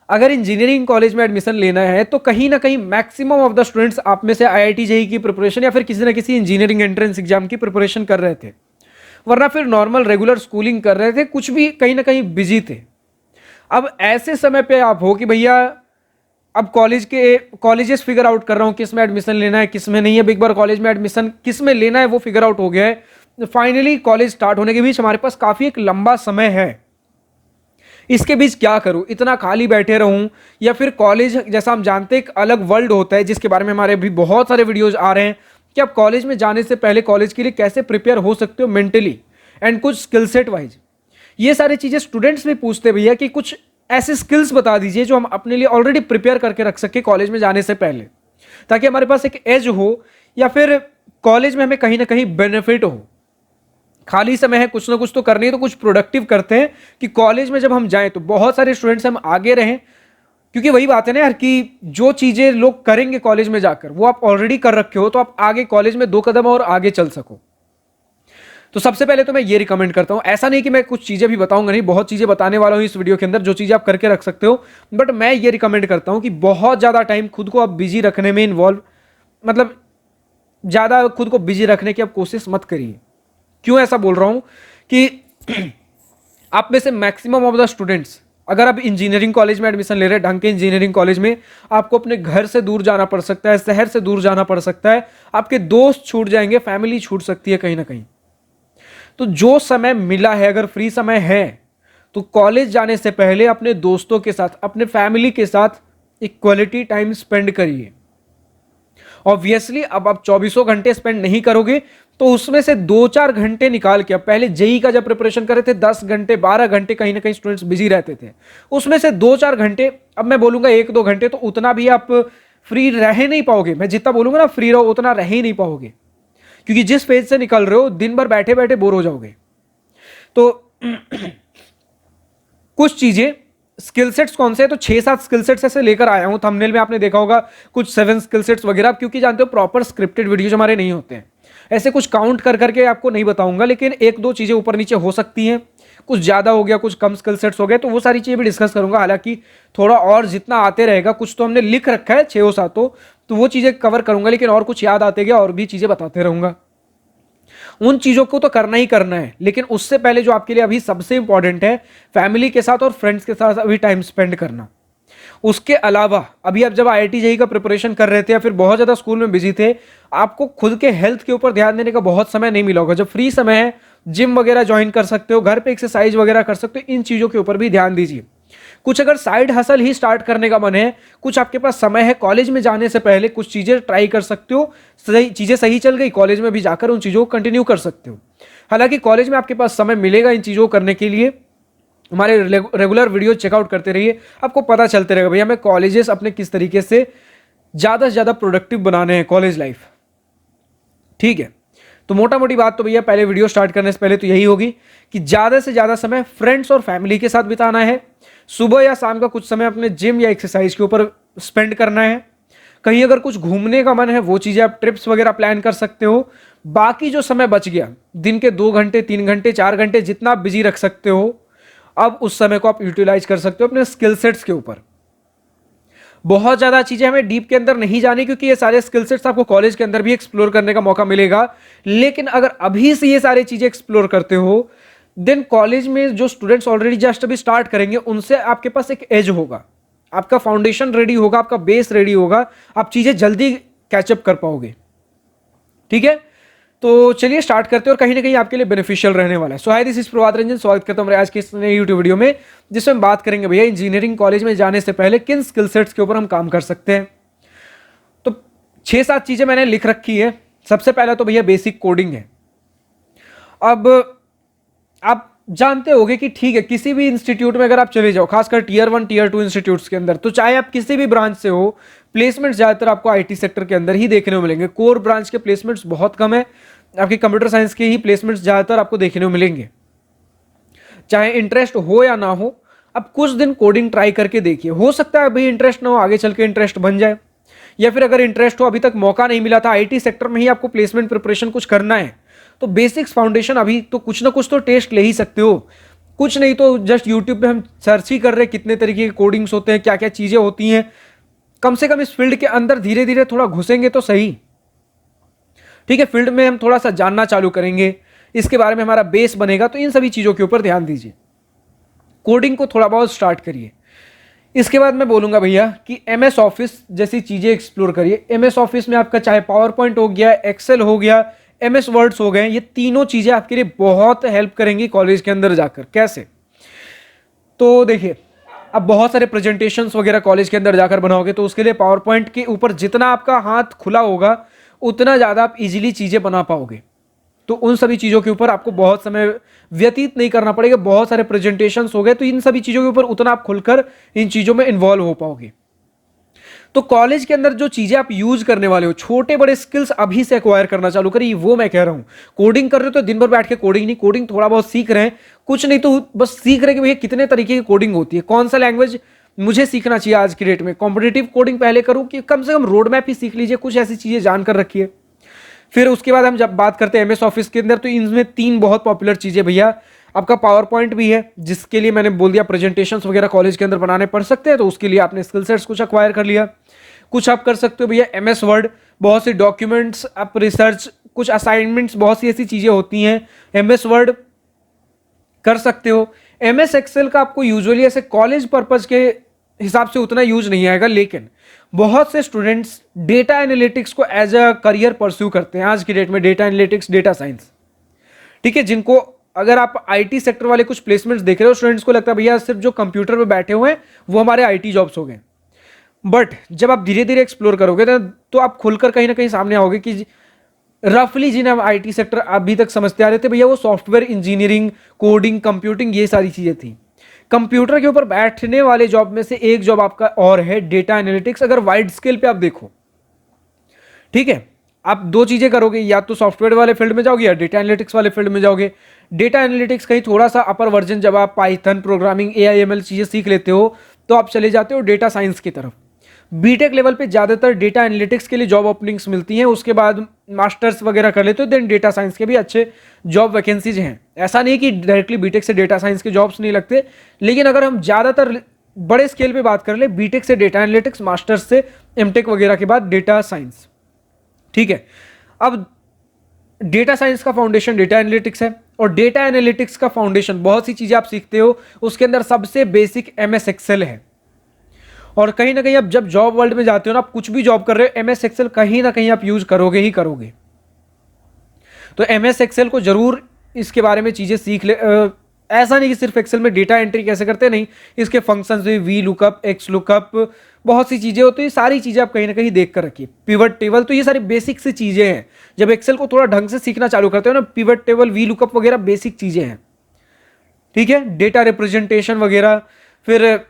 अगर engineering college में admission लेना है तो कहीं ना कहीं मैक्सिमम ऑफ द स्टूडेंट्स आप में से आईआईटी जेईई की प्रिपरेशन या फिर किसी ना किसी इंजीनियरिंग एंट्रेंस एग्जाम की प्रिपरेशन कर रहे थे, वरना फिर नॉर्मल रेगुलर स्कूलिंग कर रहे थे, कुछ भी कहीं ना कहीं बिजी थे। अब ऐसे समय पे आप हो कि भैया अब कॉलेजेस फिगर आउट कर रहा हूँ किस में एडमिशन लेना है किस में नहीं है। अब एक बार कॉलेज में एडमिशन किस में लेना है वो फिगर आउट हो गया है, फाइनली कॉलेज स्टार्ट होने के बीच हमारे पास काफ़ी एक लंबा समय है। इसके बीच क्या करूं, इतना खाली बैठे रहूं या फिर कॉलेज जैसा हम जानते हैं एक अलग वर्ल्ड होता है जिसके बारे में हमारे भी बहुत सारे वीडियोज आ रहे हैं कि आप कॉलेज में जाने से पहले कॉलेज के लिए कैसे प्रिपेयर हो सकते हो मेंटली एंड कुछ स्किल सेट वाइज। ये सारी चीज़ें स्टूडेंट्स भी पूछते भैया कि कुछ ऐसे स्किल्स बता दीजिए जो हम अपने लिए ऑलरेडी प्रिपेयर करके रख सके कॉलेज में जाने से पहले, ताकि हमारे पास एक एज हो या फिर कॉलेज में हमें कहीं ना कहीं बेनिफिट हो। खाली समय है कुछ ना कुछ तो करनी है तो कुछ प्रोडक्टिव करते हैं कि कॉलेज में जब हम जाएं तो बहुत सारे स्टूडेंट्स हम आगे रहें, क्योंकि वही बात है ना यार कि जो चीज़ें लोग करेंगे कॉलेज में जाकर वो आप ऑलरेडी कर रखे हो तो आप आगे कॉलेज में 2 कदम और आगे चल सको। तो सबसे पहले तो मैं ये रिकमेंड करता हूं, ऐसा नहीं कि मैं कुछ चीज़ें भी बताऊंगा, नहीं बहुत चीज़ें बताने वाला हूं इस वीडियो के अंदर जो चीज़ें आप करके रख सकते हो, बट मैं ये रिकमेंड करता हूं कि बहुत ज़्यादा टाइम खुद को आप बिजी रखने में इन्वॉल्व, मतलब ज़्यादा खुद को बिजी रखने की आप कोशिश मत करिए। क्यों ऐसा बोल रहा हूं कि आप में से मैक्सिमम ऑफ द स्टूडेंट्स अगर आप इंजीनियरिंग कॉलेज में एडमिशन ले रहे हैं, ढंग के इंजीनियरिंग कॉलेज में, आपको अपने घर से दूर जाना पड़ सकता है, शहर से दूर जाना पड़ सकता है, आपके दोस्त छूट जाएंगे, फैमिली छूट सकती है कहीं ना कहीं। तो जो समय मिला है, अगर फ्री समय है तो कॉलेज जाने से पहले अपने दोस्तों के साथ, अपने फैमिली के साथ एक क्वालिटी टाइम स्पेंड करिए। ऑब्वियसली अब आप 24 घंटे स्पेंड नहीं करोगे तो उसमें से 2-4 घंटे निकाल के, अब पहले जेई का जब प्रिपरेशन कर रहे थे 10 घंटे 12 घंटे कहीं ना कहीं स्टूडेंट्स बिजी रहते थे, उसमें से 2-4 घंटे, अब मैं बोलूंगा 1-2 घंटे, तो उतना भी आप फ्री रह नहीं पाओगे। मैं जितना बोलूंगा ना फ्री रहो उतना रह ही नहीं पाओगे, क्योंकि जिस फेज से निकल रहे हो दिन भर बैठे बैठे बोर हो जाओगे। तो कुछ चीजें स्किल सेट्स कौन से हैं, तो 6-7 स्किल सेट्स ऐसे लेकर आया हूं। थंबनेल में आपने देखा होगा कुछ 7 स्किल सेट्स वगैरह, क्योंकि जानते हो प्रॉपर स्क्रिप्टेड वीडियोज हमारे नहीं होते हैं, ऐसे कुछ काउंट कर करके आपको नहीं बताऊंगा, लेकिन 1-2 चीजें ऊपर नीचे हो सकती हैं, कुछ ज्यादा हो गया कुछ कम स्किल सेट्स हो गए, तो वो सारी चीजें भी डिस्कस करूंगा। हालांकि थोड़ा और जितना आते रहेगा, कुछ तो हमने लिख रखा है 6-7 तो वो चीजें कवर करूंगा, लेकिन और कुछ याद आते गया और भी चीजें बताते रहूंगा। उन चीजों को तो करना ही करना है, लेकिन उससे पहले जो आपके लिए अभी सबसे इंपॉर्टेंट है, फैमिली के साथ और फ्रेंड्स के साथ अभी टाइम स्पेंड करना। उसके अलावा अभी आप जब आईआईटी जेईई का प्रिपरेशन कर रहे थे या फिर बहुत ज्यादा स्कूल में बिजी थे, आपको खुद के हेल्थ के ऊपर ध्यान देने का बहुत समय नहीं मिला होगा। जब फ्री समय है जिम वगैरह ज्वाइन कर सकते हो, घर पे एक्सरसाइज वगैरह कर सकते हो, इन चीजों के ऊपर भी ध्यान दीजिए। कुछ अगर साइड हसल ही स्टार्ट करने का मन है, कुछ आपके पास समय है, कॉलेज में जाने से पहले कुछ चीजें ट्राई कर सकते हो, सही चीजें सही चल गई, कॉलेज में भी जाकर उन चीजों को कंटिन्यू कर सकते हो। हालांकि कॉलेज में आपके पास समय मिलेगा इन चीजों को करने के लिए, हमारे रेगुलर वीडियो चेकआउट करते रहिए, आपको पता चलते रहेगा भैया हमें कॉलेजेस अपने किस तरीके से ज्यादा से ज्यादा प्रोडक्टिव बनाने हैं कॉलेज लाइफ। ठीक है, तो मोटा मोटी बात तो भैया पहले वीडियो स्टार्ट करने से पहले तो यही होगी कि ज्यादा से ज्यादा समय फ्रेंड्स और फैमिली के साथ बिताना है। सुबह या शाम का कुछ समय अपने जिम या एक्सरसाइज के ऊपर स्पेंड करना है। कहीं अगर कुछ घूमने का मन है वो चीजें आप ट्रिप्स वगैरह प्लान कर सकते हो। बाकी जो समय बच गया, दिन के 2 घंटे 3 घंटे 4 घंटे जितना आप बिजी रख सकते हो, अब उस समय को आप यूटिलाइज कर सकते हो अपने स्किल सेट्स के ऊपर। बहुत ज्यादा चीजें हमें डीप के अंदर नहीं जानी, क्योंकि ये सारे स्किल सेट्स आपको कॉलेज के अंदर भी एक्सप्लोर करने का मौका मिलेगा। लेकिन अगर अभी से ये सारी चीजें एक्सप्लोर करते हो, देन कॉलेज में जो स्टूडेंट्स ऑलरेडी जस्ट अभी स्टार्ट करेंगे उनसे आपके पास एक एज होगा, आपका फाउंडेशन रेडी होगा, आपका बेस रेडी होगा, आप चीजें जल्दी कैचअप कर पाओगे। ठीक है, तो चलिए स्टार्ट करते हैं और कहीं ना कहीं आपके लिए बेनिफिशियल रहने वाला है। सो हाय, दिस इज प्रभात रंजन, स्वागत करता हूं आज के इस नए यूट्यूब वीडियो में, जिसमें हम बात करेंगे भैया इंजीनियरिंग कॉलेज में जाने से पहले किन स्किल सेट्स के ऊपर हम काम कर सकते हैं। तो 6-7 चीजें मैंने लिख रखी है। सबसे पहला तो भैया बेसिक कोडिंग है। अब आप जानते होंगे कि ठीक है, किसी भी इंस्टीट्यूट में अगर आप चले जाओ, खासकर टियर 1 टियर 2 इंस्टीट्यूट्स के अंदर, तो चाहे आप किसी भी ब्रांच से हो, प्लेसमेंट ज्यादातर आपको आईटी सेक्टर के अंदर ही देखने को मिलेंगे। कोर ब्रांच के प्लेसमेंट्स बहुत कम है, आपके कंप्यूटर साइंस के ही प्लेसमेंट्स ज्यादातर आपको देखने को मिलेंगे, चाहे इंटरेस्ट हो या ना हो। अब कुछ दिन कोडिंग ट्राई करके देखिए, हो सकता है अभी इंटरेस्ट ना हो, आगे चल के इंटरेस्ट बन जाए, या फिर अगर इंटरेस्ट हो, अभी तक मौका नहीं मिला था, आईटी सेक्टर में ही आपको प्लेसमेंट प्रिपरेशन कुछ करना है, तो बेसिक्स फाउंडेशन अभी तो कुछ ना कुछ तो टेस्ट ले ही सकते हो। कुछ नहीं तो जस्ट यूट्यूब पे हम सर्च ही कर रहे हैं कितने तरीके के कोडिंग्स होते हैं, क्या क्या चीजें होती हैं। कम से कम इस फील्ड के अंदर धीरे धीरे थोड़ा घुसेंगे तो सही। ठीक है, फील्ड में हम थोड़ा सा जानना चालू करेंगे, इसके बारे में हमारा बेस बनेगा, तो इन सभी चीजों के ऊपर ध्यान दीजिए, कोडिंग को थोड़ा बहुत स्टार्ट करिए। इसके बाद मैं बोलूंगा भैया कि एमएस ऑफिस जैसी चीजें एक्सप्लोर करिए। एमएस ऑफिस में आपका चाहे पावर पॉइंट हो गया, एक्सेल हो गया, एमएस वर्ड्स हो गए, ये तीनों चीजें आपके लिए बहुत हेल्प करेंगी कॉलेज के अंदर जाकर। कैसे? तो देखिए, अब बहुत सारे प्रेजेंटेशंस वगैरह कॉलेज के अंदर जाकर बनाओगे तो उसके लिए पावर पॉइंट के ऊपर जितना आपका हाथ खुला होगा उतना ज़्यादा आप इजीली चीज़ें बना पाओगे। तो उन सभी चीज़ों के ऊपर आपको बहुत समय व्यतीत नहीं करना पड़ेगा। बहुत सारे प्रेजेंटेशंस हो गए तो इन सभी चीज़ों के ऊपर उतना आप खुलकर इन चीज़ों में इन्वॉल्व हो पाओगे। तो कॉलेज के अंदर जो चीजें आप यूज करने वाले हो, छोटे बड़े स्किल्स अभी से एक्वायर करना चालू करिए, वो मैं कह रहा हूं। कोडिंग कर रहे हो तो दिन भर बैठ के कोडिंग नहीं, कोडिंग थोड़ा बहुत सीख रहे हैं, कुछ नहीं तो बस सीख रहे हैं कि भैया कितने तरीके की कोडिंग होती है, कौन सा लैंग्वेज मुझे सीखना चाहिए आज की डेट में। कॉम्पिटेटिव कोडिंग पहले करूं कि कम से कम रोड मैप ही सीख लीजिए, कुछ ऐसी चीजें जानकर रखिए। फिर उसके बाद हम जब बात करते हैं एमएस ऑफिस के अंदर, तो इनमें 3 बहुत पॉपुलर चीजें भैया। आपका पावर पॉइंट भी है, जिसके लिए मैंने बोल दिया प्रेजेंटेशंस वगैरह कॉलेज के अंदर बनाने पड़ सकते हैं, तो उसके लिए आपने स्किल सेट्स कुछ एक्वायर कर लिया। कुछ आप कर सकते हो भैया एमएस वर्ड, बहुत सी डॉक्यूमेंट्स, आप रिसर्च, कुछ असाइनमेंट्स, बहुत सी ऐसी चीजें होती हैं, एमएस वर्ड कर सकते हो। एमएस एक्सेल का आपको यूजुअली ऐसे कॉलेज पर्पज के हिसाब से उतना यूज नहीं आएगा, लेकिन बहुत से स्टूडेंट्स डेटा एनालिटिक्स को एज अ करियर परस्यू करते हैं आज की डेट में, डेटा एनालिटिक्स, डेटा साइंस। ठीक है, जिनको अगर आप आईटी सेक्टर वाले कुछ प्लेसमेंट्स देख रहे हो, स्टूडेंट्स को लगता है भैया सिर्फ जो कंप्यूटर पे बैठे हुए हैं वो हमारे आईटी जॉब्स हो गए। बट जब आप धीरे धीरे एक्सप्लोर करोगे ना, तो आप खुलकर कहीं ना कहीं सामने आओगे कि रफली जिन्हें हम आईटी सेक्टर अभी तक समझते आ रहे थे भैया, वो सॉफ्टवेयर इंजीनियरिंग, कोडिंग, कंप्यूटिंग, ये सारी चीजें थी। कंप्यूटर के ऊपर बैठने वाले जॉब में से एक जॉब आपका और है डेटा एनालिटिक्स। अगर वाइड स्केल पे आप देखो, ठीक है, आप 2 चीजें करोगे, या तो सॉफ्टवेयर वाले फील्ड में जाओगे या डेटा एनालिटिक्स वाले फील्ड में जाओगे। डेटा एनालिटिक्स कहीं थोड़ा सा अपर वर्जन, जब आप पाइथन, प्रोग्रामिंग, एआईएमएल चीजें सीख लेते हो तो आप चले जाते हो डेटा साइंस की तरफ। बीटेक लेवल पे ज्यादातर डेटा एनालिटिक्स के लिए जॉब ओपनिंग्स मिलती हैं, उसके बाद मास्टर्स वगैरह कर लेते हो, देन डेटा साइंस के भी अच्छे जॉब वैकेंसीज हैं। ऐसा नहीं कि डायरेक्टली बीटेक से डेटा साइंस के जॉब्स नहीं लगते, लेकिन अगर हम ज्यादातर बड़े स्केल पे बात कर ले, बीटेक से डेटा एनालिटिक्स, मास्टर्स से एमटेक वगैरह के बाद डेटा साइंस। ठीक है, अब डेटा साइंस का फाउंडेशन डेटा एनालिटिक्स है, और डेटा एनालिटिक्स का फाउंडेशन बहुत सी चीजें आप सीखते हो, उसके अंदर सबसे बेसिक एमएस एक्सेल है। और कहीं ना कहीं आप जब जॉब वर्ल्ड में जाते हो ना, आप कुछ भी जॉब कर रहे हो, एमएस एक्सेल कहीं ना कहीं आप यूज करोगे ही करोगे। तो एमएस एक्सेल को जरूर इसके बारे में चीजें सीख ले। ऐसा नहीं कि सिर्फ एक्सेल में डेटा एंट्री कैसे करते, नहीं, इसके फंक्शंस भी, वी लुकअप, एक्स लुकअप, बहुत सी चीजें होती है, सारी चीजें आप कहीं ना कहीं देख कर रखिए। पिवट टेबल, तो ये सारी बेसिक सी चीजें हैं। जब एक्सेल को थोड़ा ढंग से सीखना चालू करते हो ना, पिवट टेबल, वी लुकअप वगैरह बेसिक चीजें हैं। ठीक है, डेटा रिप्रेजेंटेशन वगैरह। फिर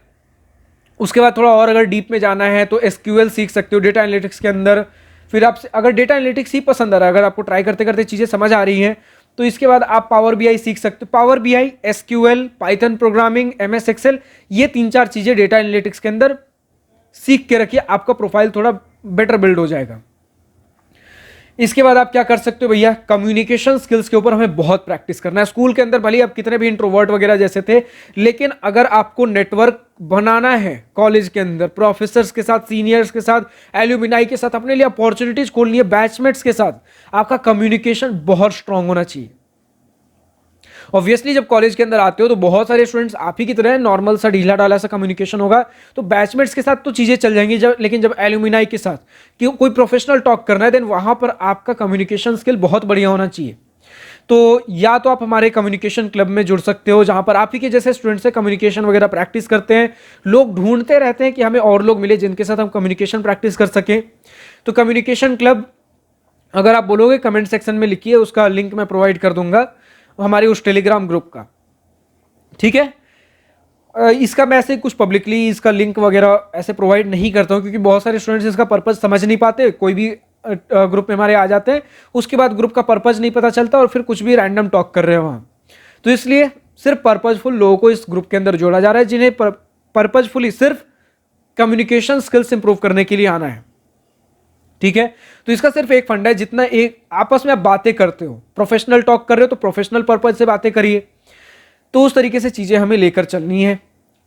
उसके बाद थोड़ा और अगर डीप में जाना है तो एसक्यूएल सीख सकते हो डेटा एनालिटिक्स के अंदर। फिर आप अगर डेटा एनालिटिक्स ही पसंद आ रहा है, अगर आपको ट्राई करते करते चीजें समझ आ रही हैं, तो इसके बाद आप पावर बीआई सीख सकते हो। Power BI, SQL, Python programming, MS Excel, ये 3-4 चीजें डेटा एनालिटिक्स के अंदर सीख के रखिए, आपका प्रोफाइल थोड़ा बेटर बिल्ड हो जाएगा। इसके बाद आप क्या कर सकते हो भैया, कम्युनिकेशन स्किल्स के ऊपर हमें बहुत प्रैक्टिस करना है। स्कूल के अंदर भले आप कितने भी इंट्रोवर्ट वगैरह जैसे थे, लेकिन अगर आपको नेटवर्क बनाना है कॉलेज के अंदर, प्रोफेसर्स के साथ, सीनियर्स के साथ, एल्यूमिनाई के साथ, अपने लिए अपॉर्चुनिटीज खोलनी है, बैचमेट्स के साथ, आपका कम्युनिकेशन बहुत स्ट्रांग होना चाहिए। ऑब्वियसली जब कॉलेज के अंदर आते हो तो बहुत सारे स्टूडेंट्स आप ही की तरह नॉर्मल सा ढीला ढाला सा कम्युनिकेशन होगा, तो बैचमेट्स के साथ तो चीजें चल जाएंगी, लेकिन जब एल्यूमिनाई के साथ कि कोई प्रोफेशनल टॉक करना है, देन वहां पर आपका कम्युनिकेशन स्किल बहुत बढ़िया होना चाहिए। तो या तो आप हमारे कम्युनिकेशन क्लब में जुड़ सकते हो, जहां पर आप ही के जैसे स्टूडेंट्स से कम्युनिकेशन वगैरह प्रैक्टिस करते हैं। लोग ढूंढते रहते हैं कि हमें और लोग मिले जिनके साथ हम कम्युनिकेशन प्रैक्टिस कर सकें। तो कम्युनिकेशन क्लब अगर आप बोलोगे कमेंट सेक्शन में लिखिए, उसका लिंक मैं प्रोवाइड कर दूंगा हमारे उस टेलीग्राम ग्रुप का। ठीक है, इसका मैं ऐसे कुछ पब्लिकली इसका लिंक वगैरह ऐसे प्रोवाइड नहीं करता हूं, क्योंकि बहुत सारे स्टूडेंट्स इसका पर्पस समझ नहीं पाते, कोई भी ग्रुप में हमारे आ जाते हैं, उसके बाद ग्रुप का पर्पस नहीं पता चलता और फिर कुछ भी रैंडम टॉक कर रहे हैं वहां। तो इसलिए सिर्फ पर्पजफुल लोगों को इस ग्रुप के अंदर जोड़ा जा रहा है, जिन्हें पर्पजफुली सिर्फ कम्युनिकेशन स्किल्स इंप्रूव करने के लिए आना है। ठीक है, तो इसका सिर्फ एक फंडा है, जितना एक आपस में आप बातें करते हो, प्रोफेशनल टॉक कर रहे हो तो प्रोफेशनल पर्पज से बातें करिए। तो उस तरीके से चीज़ें हमें लेकर चलनी है।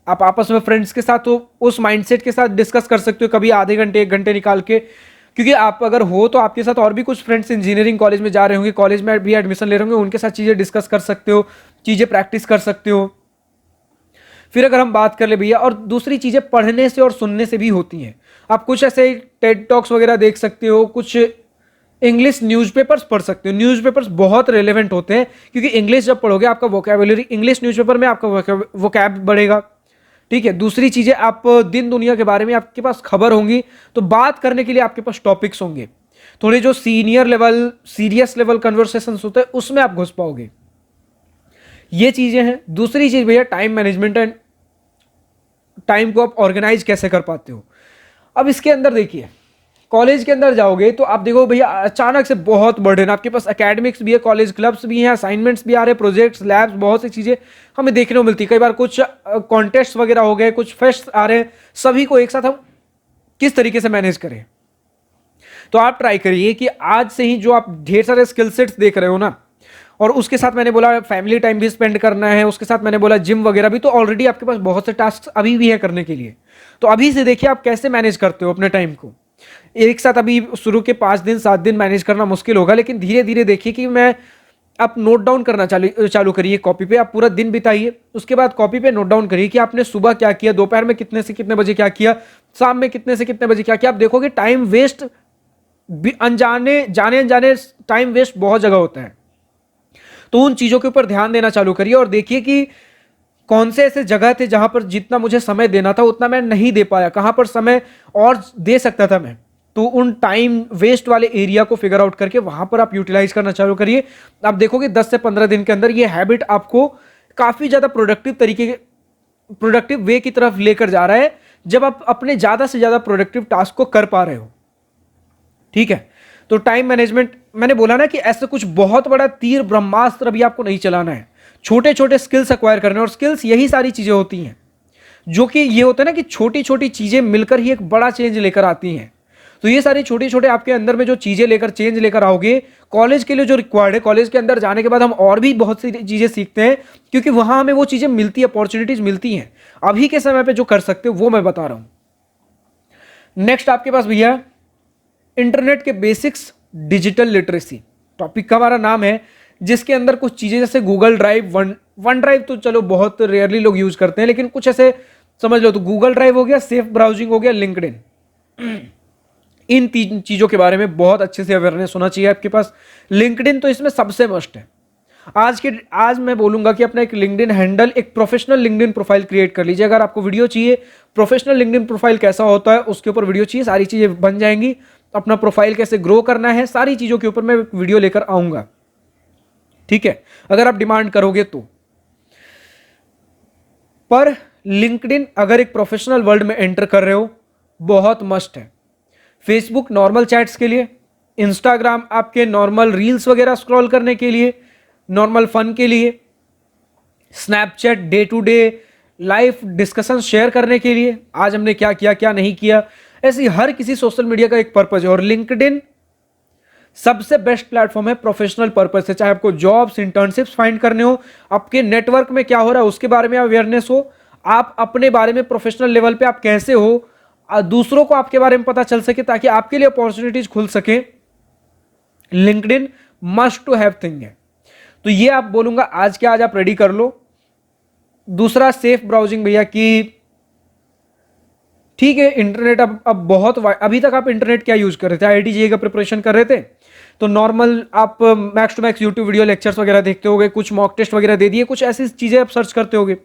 आप आपस में फ्रेंड्स के साथ तो उस माइंडसेट के साथ डिस्कस कर सकते हो, कभी आधे घंटे 1 घंटे निकाल के, क्योंकि आप अगर हो तो आपके साथ और भी कुछ फ्रेंड्स इंजीनियरिंग कॉलेज में जा रहे होंगे, कॉलेज में भी एडमिशन ले रहे होंगे, उनके साथ चीज़ें डिस्कस कर सकते हो, चीज़ें प्रैक्टिस कर सकते हो। फिर अगर हम बात कर ले भैया, और दूसरी चीज़ें पढ़ने से और सुनने से भी होती हैं। आप कुछ ऐसे टेड टॉक्स वगैरह देख सकते हो, कुछ इंग्लिश न्यूज़पेपर्स पढ़ सकते हो। न्यूज़पेपर्स बहुत रेलेवेंट होते हैं, क्योंकि इंग्लिश जब पढ़ोगे आपका वोकैबुलरी, इंग्लिश न्यूज़पेपर में आपका वोकैब बढ़ेगा। ठीक है, दूसरी चीज़ें, आप दिन दुनिया के बारे में आपके पास खबर होंगी, तो बात करने के लिए आपके पास टॉपिक्स होंगे। थोड़े जो senior level, serious level conversations होते हैं, उसमें आप घुस पाओगे। ये चीज़ें हैं। दूसरी चीज़ भैया, टाइम मैनेजमेंट एंड टाइम को आप ऑर्गेनाइज कैसे कर पाते हो। अब इसके अंदर देखिए, कॉलेज के अंदर जाओगे तो आप देखो भैया, अचानक से बहुत बर्डन, आपके पास एकेडमिक्स भी है, कॉलेज क्लब्स भी हैं, असाइनमेंट्स भी आ रहे हैं, प्रोजेक्ट्स, लैब्स, बहुत सी चीज़ें हमें देखने को मिलती है। कई बार कुछ कॉन्टेस्ट वगैरह हो गए, कुछ फेस्ट आ रहे हैं, सभी को एक साथ हम किस तरीके से मैनेज करें। तो आप ट्राई करिए कि आज से ही जो आप ढेर सारे स्किल सेट्स देख रहे हो ना, और उसके साथ मैंने बोला फैमिली टाइम भी स्पेंड करना है, उसके साथ मैंने बोला जिम वगैरह भी, तो ऑलरेडी आपके पास बहुत से टास्क अभी भी है करने के लिए। तो अभी से देखिए आप कैसे मैनेज करते हो अपने टाइम को। एक साथ अभी शुरू के 5 दिन 7 दिन मैनेज करना मुश्किल होगा, लेकिन धीरे धीरे देखिए कि मैं, आप नोट डाउन करना चालू करिए कॉपी पे। आप पूरा दिन बिताइए, उसके बाद कॉपी पे नोट डाउन करिए कि आपने सुबह क्या किया, दोपहर में कितने से कितने बजे क्या किया, शाम में कितने से कितने बजे क्या किया। आप देखोगे टाइम वेस्ट, जाने अनजाने टाइम वेस्ट बहुत जगह होता है। तो उन चीज़ों के ऊपर ध्यान देना चालू करिए, और देखिए कि कौन से ऐसे जगह थे जहां पर जितना मुझे समय देना था उतना मैं नहीं दे पाया, कहां पर समय और दे सकता था मैं। तो उन टाइम वेस्ट वाले एरिया को फिगर आउट करके वहां पर आप यूटिलाइज करना चालू करिए। आप देखोगे 10 से 15 दिन के अंदर ये हैबिट आपको काफी ज्यादा प्रोडक्टिव वे की तरफ लेकर जा रहा है, जब आप अपने ज्यादा से ज्यादा प्रोडक्टिव टास्क को कर पा रहे हो। ठीक है, तो टाइम मैनेजमेंट, मैंने बोला ना कि ऐसा कुछ बहुत बड़ा तीर ब्रह्मास्त्र अभी आपको नहीं चलाना है, छोटे छोटे स्किल्स एक्वायर करने। और स्किल्स यही सारी चीजें होती हैं, जो कि ये होता है ना कि छोटी छोटी चीजें मिलकर ही एक बड़ा चेंज लेकर आती हैं। तो ये सारी छोटे छोटे आपके अंदर में जो चीजें लेकर चेंज लेकर आओगे, कॉलेज के लिए जो रिक्वायर्ड है, कॉलेज के अंदर जाने के बाद हम और भी बहुत सी चीजें सीखते हैं, क्योंकि वहां हमें वो चीजें मिलती है, अपॉर्चुनिटीज मिलती हैं। अभी के समय पे जो कर सकते हो वो मैं बता रहा हूं। नेक्स्ट आपके पास भैया, इंटरनेट के बेसिक्स, डिजिटल लिटरेसी टॉपिक का हमारा नाम है, जिसके अंदर कुछ चीजें जैसे गूगल ड्राइव, वन ड्राइव तो चलो बहुत रेयरली लोग यूज करते हैं, लेकिन कुछ ऐसे समझ लो, तो गूगल ड्राइव हो गया, सेफ ब्राउजिंग हो गया, लिंक्डइन, इन 3 चीजों के बारे में बहुत अच्छे से अवेयरनेस होना चाहिए आपके पास। लिंक्डइन तो इसमें सबसे मस्ट है। आज मैं बोलूंगा कि अपना एक लिंक्डइन हैंडल, एक प्रोफेशनल लिंक्डइन प्रोफाइल क्रिएट कर लीजिए। अगर आपको वीडियो चाहिए प्रोफेशनल लिंक्डइन प्रोफाइल कैसा होता है, उसके ऊपर वीडियो चाहिए, सारी चीजें बन जाएंगी। अपना प्रोफाइल कैसे ग्रो करना है, सारी चीजों के ऊपर मैं वीडियो लेकर आऊंगा। ठीक है, अगर आप डिमांड करोगे तो। पर लिंक्डइन अगर एक प्रोफेशनल वर्ल्ड में एंटर कर रहे हो, बहुत मस्ट है। फेसबुक नॉर्मल चैट्स के लिए, इंस्टाग्राम आपके नॉर्मल रील्स वगैरह स्क्रॉल करने के लिए, नॉर्मल फन के लिए, Snapchat day to day life discussion share करने के लिए, आज हमने क्या किया क्या नहीं किया, ऐसी हर किसी सोशल मीडिया का एक पर्पज है। और लिंक्डइन सबसे बेस्ट प्लेटफॉर्म है प्रोफेशनल पर्पज से, चाहे आपको जॉब्स, इंटर्नशिप्स फाइंड करने हो, आपके नेटवर्क में क्या हो रहा है उसके बारे में अवेयरनेस हो, आप अपने बारे में प्रोफेशनल लेवल पे आप कैसे हो, दूसरों को आपके बारे में पता चल सके, ताकि आपके लिए अपॉर्चुनिटीज खुल सके। LinkedIn must to have thing है। तो ये आप बोलूंगा आज के आज आप रेडी कर लो। दूसरा सेफ ब्राउजिंग भैया, कि ठीक है इंटरनेट अब बहुत, अभी तक आप इंटरनेट क्या यूज कर रहे थे, आईआईटी जेईई का प्रिपरेशन कर रहे थे, तो नॉर्मल आप max to max YouTube video lectures वगैरह देखते होगे, कुछ मॉक टेस्ट वगैरह दे दिए, कुछ ऐसी चीजें आप सर्च करते होगे।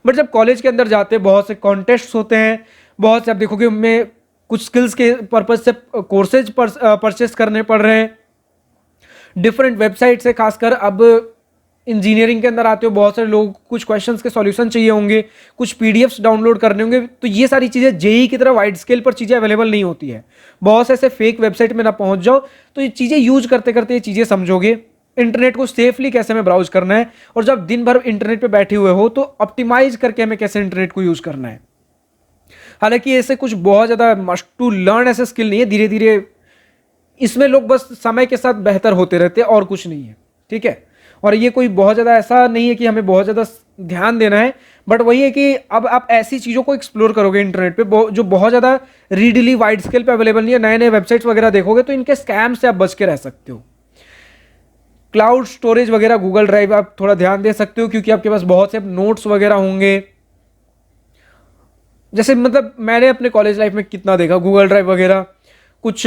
बट जब कॉलेज के अंदर जाते हैं, बहुत से कॉन्टेस्ट होते हैं, बहुत से आप देखोगे उनमें कुछ स्किल्स के पर्पज से कोर्सेज परचेस करने पड़ रहे हैं डिफरेंट वेबसाइट से। खासकर अब इंजीनियरिंग के अंदर आते हो, बहुत सारे लोग कुछ क्वेश्चंस के सॉल्यूशन चाहिए होंगे, कुछ पीडीएफ्स डाउनलोड करने होंगे, तो ये सारी चीज़ें जेईई की तरह वाइड स्केल पर चीज़ें अवेलेबल नहीं होती है। बहुत से ऐसे फेक वेबसाइट में ना पहुंच जाओ, तो ये चीज़ें यूज करते करते ये चीज़ें समझोगे, इंटरनेट को सेफली कैसे हमें ब्राउज करना है, और जब दिन भर इंटरनेट पर बैठे हुए हो तो ऑप्टिमाइज करके हमें कैसे इंटरनेट को यूज करना है। हालांकि ऐसे कुछ बहुत ज़्यादा मस्ट टू लर्न ऐसे स्किल नहीं है, धीरे धीरे इसमें लोग बस समय के साथ बेहतर होते रहते हैं और कुछ नहीं है। ठीक है, और ये कोई बहुत ज़्यादा ऐसा नहीं है कि हमें बहुत ज़्यादा ध्यान देना है, बट वही है कि अब आप ऐसी चीज़ों को एक्सप्लोर करोगे इंटरनेट पे जो बहुत ज़्यादा रीडली वाइड स्केल पे अवेलेबल नहीं है, नए नए वेबसाइट्स वगैरह देखोगे तो इनके स्कैम से आप बच के रह सकते हो। क्लाउड स्टोरेज वगैरह, गूगल ड्राइव आप थोड़ा ध्यान दे सकते हो, क्योंकि आपके पास बहुत से नोट्स वगैरह होंगे। जैसे मतलब मैंने अपने कॉलेज लाइफ में कितना देखा, गूगल ड्राइव वगैरह, कुछ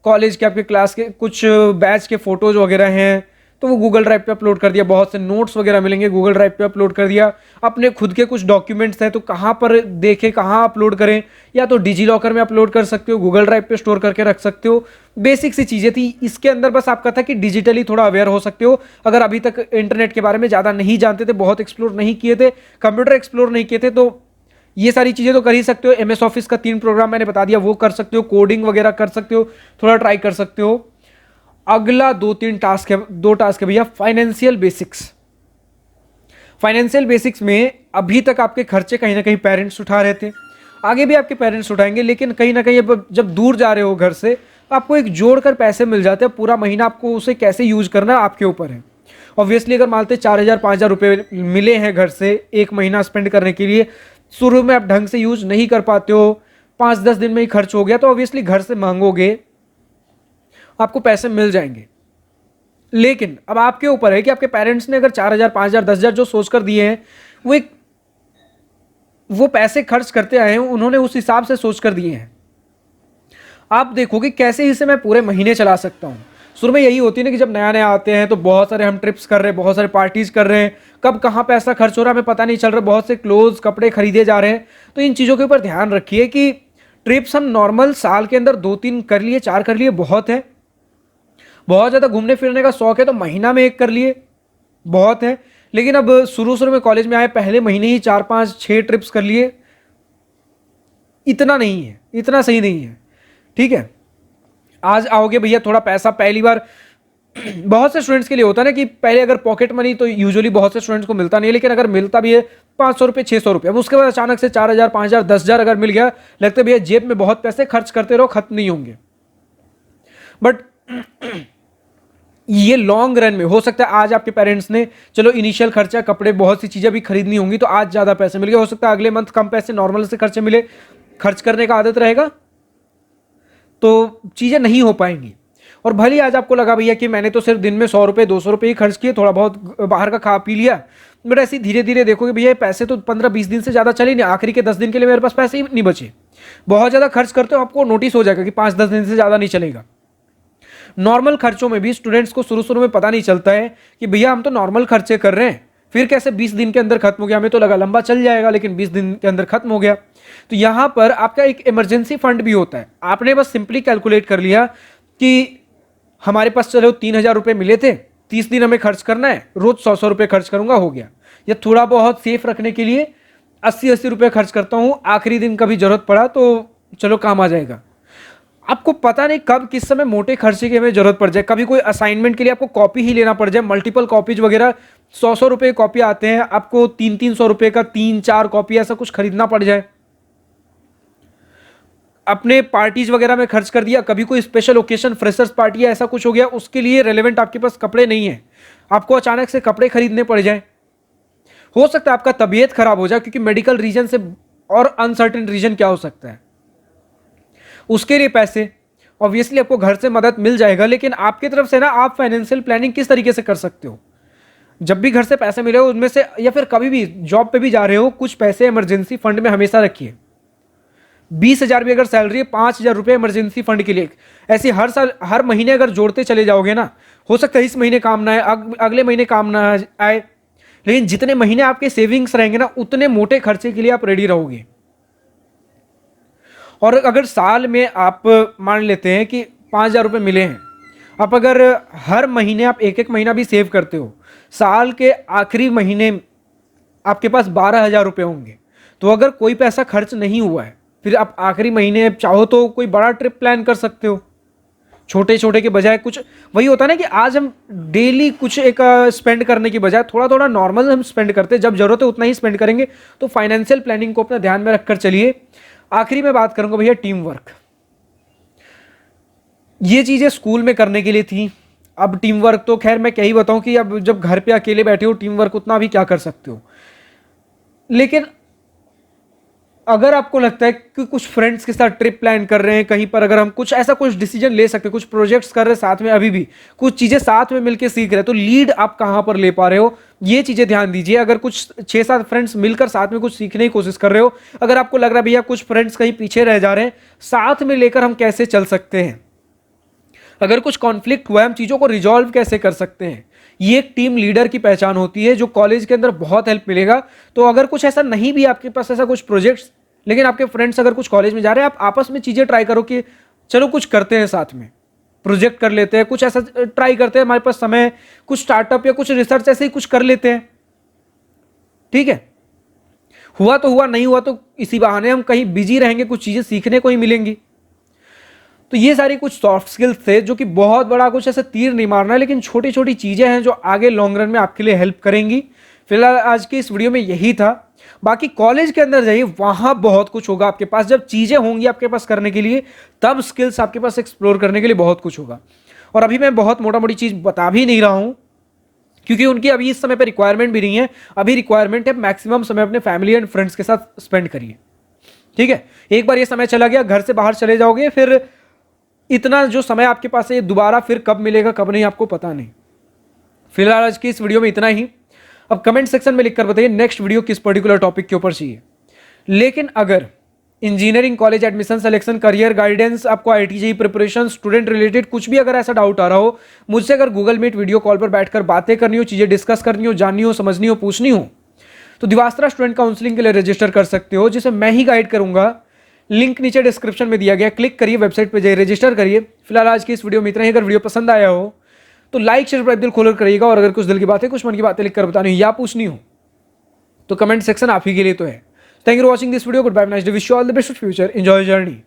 कॉलेज के आपके क्लास के कुछ बैच के फोटोज वगैरह हैं तो वो गूगल ड्राइव पे अपलोड कर दिया, बहुत से नोट्स वगैरह मिलेंगे गूगल ड्राइव पे अपलोड कर दिया। अपने खुद के कुछ डॉक्यूमेंट्स हैं तो कहाँ पर देखें, कहाँ अपलोड करें, या तो डिजी लॉकर में अपलोड कर सकते हो, गूगल ड्राइव पे स्टोर करके रख सकते हो। बेसिक सी चीज़ें थी इसके अंदर, बस आपका था कि डिजिटली थोड़ा अवेयर हो सकते हो। अगर अभी तक इंटरनेट के बारे में ज़्यादा नहीं जानते थे, बहुत एक्सप्लोर नहीं किए थे, कंप्यूटर एक्सप्लोर नहीं किए थे, तो ये सारी चीज़ें तो कर ही सकते हो। एमएस ऑफिस का 3 प्रोग्राम मैंने बता दिया, वो कर सकते हो, कोडिंग वगैरह कर सकते हो, थोड़ा ट्राई कर सकते हो। अगला 2-3 टास्क है, 2 टास्क है भैया, फाइनेंशियल बेसिक्स। फाइनेंशियल बेसिक्स में अभी तक आपके खर्चे कहीं ना कहीं पेरेंट्स उठा रहे थे, आगे भी आपके पेरेंट्स उठाएंगे, लेकिन कहीं ना कहीं अब जब दूर जा रहे हो घर से तो आपको एक जोड़कर पैसे मिल जाते हैं, पूरा महीना आपको उसे कैसे यूज करना है आपके ऊपर है। ऑब्वियसली अगर मानते 4,000-5,000 रुपये मिले हैं घर से एक महीना स्पेंड करने के लिए, शुरू में आप ढंग से यूज नहीं कर पाते हो, 5-10 दिन में ही खर्च हो गया, तो ऑब्वियसली घर से मांगोगे, आपको पैसे मिल जाएंगे। लेकिन अब आपके ऊपर है कि आपके पेरेंट्स ने अगर 4,000, 5,000, 10,000 जो सोच कर दिए हैं, वो पैसे खर्च करते आए हैं, उन्होंने उस हिसाब से सोच कर दिए हैं। आप देखोगे कैसे इसे मैं पूरे महीने चला सकता हूं। शुरू में यही होती है ना कि जब नया नया आते हैं तो बहुत सारे हम ट्रिप्स कर रहे हैं, बहुत सारे पार्टीज कर रहे हैं, कब कहाँ पैसा खर्च हो रहा है हमें पता नहीं चल रहा, बहुत से क्लोथ्स कपड़े खरीदे जा रहे हैं। तो इन चीज़ों के ऊपर ध्यान रखिए कि ट्रिप्स हम नॉर्मल साल के अंदर 2-3 कर लिए, 4 कर लिए बहुत है। बहुत ज़्यादा घूमने फिरने का शौक है तो महीना में 1 कर लिए बहुत है। लेकिन अब शुरू शुरू में कॉलेज में आए, पहले महीने ही 4-5-6 ट्रिप्स कर लिए, इतना नहीं है, इतना सही नहीं है। ठीक है, आज आओगे भैया थोड़ा पैसा पहली बार बहुत से स्टूडेंट्स के लिए होता है ना कि पहले अगर पॉकेट मनी तो यूजुअली बहुत से स्टूडेंट्स को मिलता नहीं है, लेकिन अगर मिलता भी है 500 रुपये 600 रुपये, अब उसके बाद अचानक से 4,000 5,000 10,000 अगर मिल गया, लगता है भैया जेब में बहुत पैसे खर्च करते रहो, खत्म नहीं होंगे। बट ये लॉन्ग रन में हो सकता है आज आपके पेरेंट्स ने चलो इनिशियल खर्चा कपड़े बहुत सी चीजें भी खरीदनी होंगी तो आज ज्यादा पैसे मिल गए, हो सकता है अगले मंथ कम पैसे नॉर्मल से खर्चे मिले, खर्च करने का आदत रहेगा तो चीजें नहीं हो पाएंगी। और भले आज आपको लगा भैया कि मैंने तो सिर्फ दिन में 100 रुपये 200 रुपये ही खर्च किए, थोड़ा बहुत बाहर का खा पी लिया, बट ऐसे धीरे धीरे देखोगे भैया पैसे तो 15-20 दिन से ज्यादा चले नहीं, आखिरी के 10 दिन के लिए मेरे पास पैसे ही नहीं बचे। बहुत ज्यादा खर्च करते हो आपको नोटिस हो जाएगा कि 5-10 दिन से ज्यादा नहीं चलेगा। नॉर्मल खर्चों में भी स्टूडेंट्स को शुरू शुरू में पता नहीं चलता है कि भैया हम तो नॉर्मल खर्चे कर रहे हैं, फिर कैसे 20 दिन के अंदर खत्म हो गया, हमें तो लगा लंबा चल जाएगा लेकिन 20 दिन के अंदर खत्म हो गया। तो यहां पर आपका एक इमरजेंसी फंड भी होता है। आपने बस सिंपली कैलकुलेट कर लिया कि हमारे पास चलो 3,000 रुपये मिले थे, 30 दिन हमें खर्च करना है, रोज 100-100 रुपये खर्च करूंगा, हो गया। या थोड़ा बहुत सेफ रखने के लिए 80-80 रुपये खर्च करता हूं, आखिरी दिन कभी जरूरत पड़ा तो चलो काम आ जाएगा। आपको पता नहीं कब किस समय मोटे खर्चे की हमें जरूरत पड़ जाए, कभी कोई असाइनमेंट के लिए आपको कॉपी ही लेना पड़ जाए, मल्टीपल कॉपीज वगैरह 100-100 रुपये कॉपी आते हैं, आपको 300-300 रुपये का 3-4 कॉपी ऐसा कुछ खरीदना पड़ जाए। अपने पार्टीज वगैरह में खर्च कर दिया, कभी कोई स्पेशल ओकेशन फ्रेशर्स पार्टी ऐसा कुछ हो गया, उसके लिए रेलेवेंट आपके पास कपड़े नहीं है, आपको अचानक से कपड़े खरीदने पड़ जाए। हो सकता है आपका तबीयत खराब हो जाए, क्योंकि मेडिकल रीजन से और अनसर्टेन रीजन क्या हो सकता है, उसके लिए पैसे ऑब्वियसली आपको घर से मदद मिल जाएगा। लेकिन आपकी तरफ से ना आप फाइनेंशियल प्लानिंग किस तरीके से कर सकते हो, जब भी घर से पैसे मिले हो उनमें से, या फिर कभी भी जॉब पे भी जा रहे हो, कुछ पैसे इमरजेंसी फंड में हमेशा रखिए। 20,000 भी अगर सैलरी है, 5,000 रुपये इमरजेंसी फंड के लिए ऐसे हर साल हर महीने अगर जोड़ते चले जाओगे ना, हो सकता है इस महीने काम ना आए, अगले महीने काम ना आए, लेकिन जितने महीने आपके सेविंग्स रहेंगे ना उतने मोटे खर्चे के लिए आप रेडी रहोगे। और अगर साल में आप मान लेते हैं कि 5,000 रुपये मिले हैं, आप अगर हर महीने आप एक महीना भी सेव करते हो, साल के आखिरी महीने आपके पास 12,000 रुपये होंगे। तो अगर कोई पैसा खर्च नहीं हुआ है, फिर आप आखिरी महीने चाहो तो कोई बड़ा ट्रिप प्लान कर सकते हो, छोटे छोटे के बजाय। कुछ वही होता है ना कि आज हम डेली कुछ एक स्पेंड करने की बजाय थोड़ा थोड़ा नॉर्मल हम स्पेंड करते हैं, जब जरूरत है उतना ही स्पेंड करेंगे। तो फाइनेंशियल प्लानिंग को अपना ध्यान में रखकर चलिए। आखिरी में बात करूंगा भैया टीम वर्क। ये चीजें स्कूल में करने के लिए थी, अब टीम वर्क तो खैर मैं क्या ही बताऊं कि अब जब घर पे अकेले बैठे हो टीम वर्क उतना भी क्या कर सकते हो। लेकिन अगर आपको लगता है कि कुछ फ्रेंड्स के साथ ट्रिप प्लान कर रहे हैं कहीं पर, अगर हम कुछ ऐसा कुछ डिसीजन ले सकते हैं, कुछ प्रोजेक्ट्स कर रहे हैं साथ में, अभी भी कुछ चीजें साथ में मिलकर सीख रहे हैं, तो लीड आप कहां पर ले पा रहे हो, ये चीजें ध्यान दीजिए। अगर कुछ 6-7 फ्रेंड्स मिलकर साथ में कुछ सीखने की कोशिश कर रहे हो, अगर आपको लग रहा है भैया कुछ फ्रेंड्स कहीं पीछे रह जा रहे हैं, साथ में लेकर हम कैसे चल सकते हैं, अगर कुछ कॉन्फ्लिक्ट हुआ है हम चीजों को रिजॉल्व कैसे कर सकते हैं, ये एक टीम लीडर की पहचान होती है जो कॉलेज के अंदर बहुत हेल्प मिलेगा। तो अगर कुछ ऐसा नहीं भी आपके पास ऐसा कुछ प्रोजेक्ट्स, लेकिन आपके फ्रेंड्स अगर कुछ कॉलेज में जा रहे हैं, आप आपस में चीजें ट्राई करो कि चलो कुछ करते हैं साथ में, प्रोजेक्ट कर लेते हैं, कुछ ऐसा ट्राई करते हैं, हमारे पास समय, कुछ स्टार्टअप या कुछ रिसर्च ऐसे ही कुछ कर लेते हैं। ठीक है, हुआ तो हुआ, नहीं हुआ तो इसी बहाने हम कहीं बिजी रहेंगे, कुछ चीजें सीखने को ही मिलेंगी। तो ये सारी कुछ सॉफ्ट स्किल्स थे जो कि बहुत बड़ा कुछ ऐसा तीर नहीं मारना है, लेकिन छोटी छोटी चीजें हैं जो आगे लॉन्ग रन में आपके लिए हेल्प करेंगी। फिलहाल आज की इस वीडियो में यही था। बाकी कॉलेज के अंदर जाइए, वहां बहुत कुछ होगा आपके पास, जब चीजें होंगी आपके पास करने के लिए, तब स्किल्स आपके पास एक्सप्लोर करने के लिए बहुत कुछ होगा। और अभी मैं बहुत मोटा मोटी चीज बता भी नहीं रहा हूं, क्योंकि उनकी अभी इस समय पर रिक्वायरमेंट भी नहीं है। अभी रिक्वायरमेंट है मैक्सिमम समय अपने फैमिली एंड फ्रेंड्स के साथ स्पेंड करिए। ठीक है, एक बार ये समय चला गया, घर से बाहर चले जाओगे, फिर इतना जो समय आपके पास है ये दोबारा फिर कब मिलेगा कब नहीं आपको पता नहीं। फिलहाल आज की इस वीडियो में इतना ही। अब कमेंट सेक्शन में लिखकर बताइए नेक्स्ट वीडियो किस पर्टिकुलर टॉपिक के ऊपर चाहिए। लेकिन अगर engineering college admission selection, career guidance, आपको IT JEE preparation, student related कुछ भी अगर ऐसा डाउट आ रहा हो, मुझसे अगर गूगल मीट वीडियो कॉल पर बैठकर बातें करनी हो, चीजें डिस्कस करनी हो, जाननी हो, समझनी हो, पूछनी हो, तो दिवास्त्रा स्टूडेंट काउंसलिंग के लिए रजिस्टर कर सकते हो, जिसे मैं ही गाइड करूंगा। लिंक नीचे डिस्क्रिप्शन में दिया गया, क्लिक करिए, वेबसाइट पे जाइए, रजिस्टर करिए। फिलहाल आज की इस वीडियो में इतना ही। अगर वीडियो पसंद आया हो तो लाइक शेयर दिल खोलकर करिएगा, और अगर कुछ दिल की बातें, कुछ मन की बातें लिखकर बतानी हो या पूछनी हो तो कमेंट सेक्शन आप ही के लिए तो है। Thank you for watching this video. Goodbye, nice day, wish you all the best future, enjoy journey.